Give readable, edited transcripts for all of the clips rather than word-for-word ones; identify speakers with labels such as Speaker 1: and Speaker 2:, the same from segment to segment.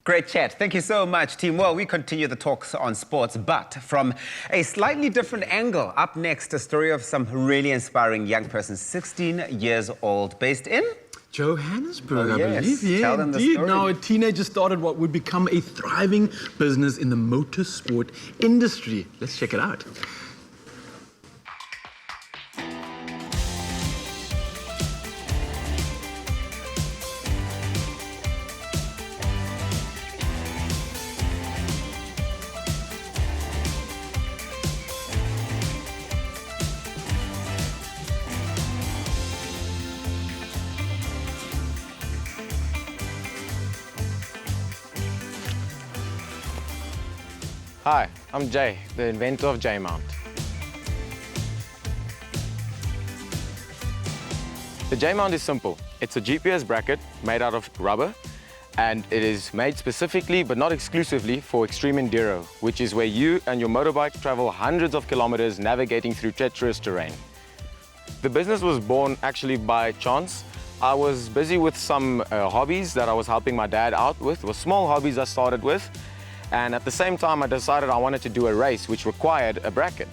Speaker 1: Great chat. Thank you so much, team. Well, we continue the talks on sports, but from a slightly different angle. Up next, a story of some really inspiring young person, 16 years old, based in
Speaker 2: Johannesburg,
Speaker 1: Oh, yes.
Speaker 2: I believe. Yeah,
Speaker 1: Tell them the
Speaker 2: indeed.
Speaker 1: story.
Speaker 2: Now, a teenager started what would become a thriving business in the motorsport industry. Let's check it out.
Speaker 3: Hi, I'm Jay, the inventor of JMount. The JMount is simple. It's a GPS bracket made out of rubber, and it is made specifically but not exclusively for extreme enduro, which is where you and your motorbike travel hundreds of kilometers navigating through treacherous terrain. The business was born actually by chance. I was busy with some hobbies that I was helping my dad out with. It was small hobbies I started with. And at the same time, I decided I wanted to do a race which required a bracket.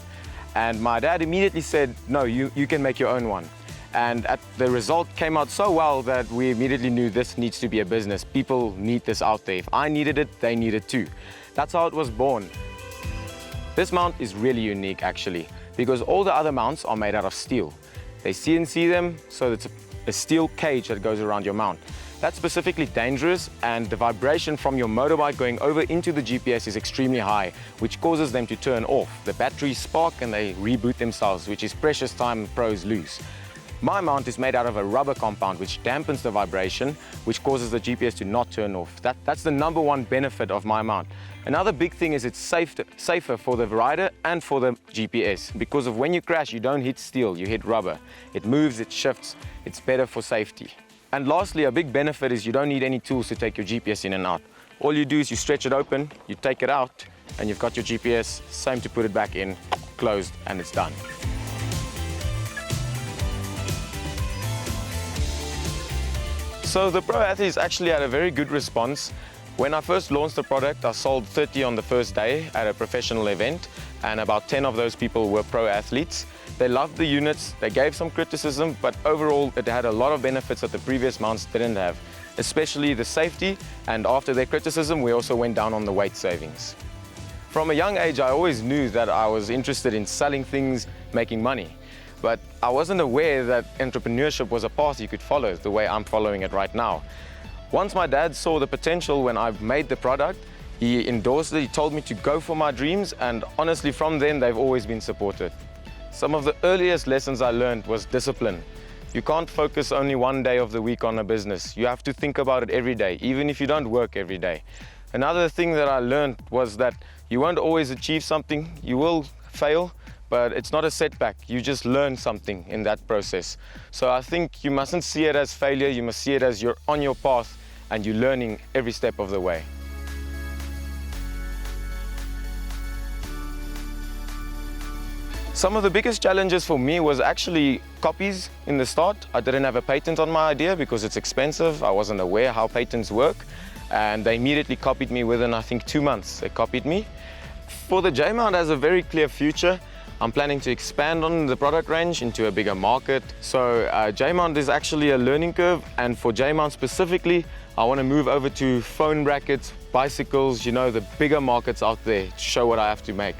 Speaker 3: And my dad immediately said, no, you can make your own one. And the result came out so well that we immediately knew this needs to be a business. People need this out there. If I needed it, they need it too. That's how it was born. This mount is really unique actually, because all the other mounts are made out of steel. They CNC them, so it's a steel cage that goes around your mount. That's specifically dangerous, and the vibration from your motorbike going over into the GPS is extremely high, which causes them to turn off. The batteries spark and they reboot themselves, which is precious time pros lose. My mount is made out of a rubber compound which dampens the vibration, which causes the GPS to not turn off. That's the #1 benefit of my mount. Another big thing is it's safer for the rider and for the GPS, because of when you crash, you don't hit steel, you hit rubber. It moves, it shifts, it's better for safety. And lastly, a big benefit is you don't need any tools to take your GPS in and out. All you do is you stretch it open, you take it out, and you've got your GPS, same to put it back in, closed, and it's done. So the pro athletes actually had a very good response. When I first launched the product, I sold 30 on the first day at a professional event, and about 10 of those people were pro athletes. They loved the units, they gave some criticism, but overall it had a lot of benefits that the previous mounts didn't have, especially the safety, and after their criticism we also went down on the weight savings. From a young age I always knew that I was interested in selling things, making money, but I wasn't aware that entrepreneurship was a path you could follow the way I'm following it right now. Once my dad saw the potential when I made the product, he endorsed it, he told me to go for my dreams, and honestly from then they've always been supported. Some of the earliest lessons I learned was discipline. You can't focus only one day of the week on a business. You have to think about it every day, even if you don't work every day. Another thing that I learned was that you won't always achieve something. You will fail, but it's not a setback. You just learn something in that process. So I think you mustn't see it as failure. You must see it as you're on your path and you're learning every step of the way. Some of the biggest challenges for me was actually copies in the start. I didn't have a patent on my idea because it's expensive. I wasn't aware how patents work, and they immediately copied me within, I think, 2 months. They copied me. For the JMount has a very clear future. I'm planning to expand on the product range into a bigger market. So JMount is actually a learning curve, and for JMount specifically, I want to move over to phone brackets, bicycles, you know, the bigger markets out there to show what I have to make.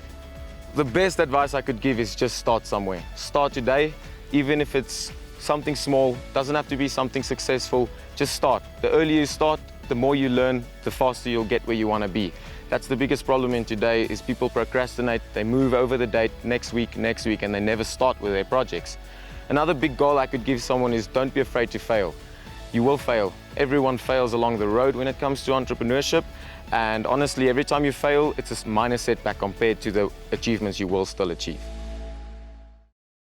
Speaker 3: The best advice I could give is just start somewhere. Start today, even if it's something small, doesn't have to be something successful, just start. The earlier you start, the more you learn, the faster you'll get where you want to be. That's the biggest problem in today, is people procrastinate, they move over the date next week, and they never start with their projects. Another big goal I could give someone is don't be afraid to fail. You will fail. Everyone fails along the road when it comes to entrepreneurship. And honestly, every time you fail, it's a minor setback compared to the achievements you will still achieve.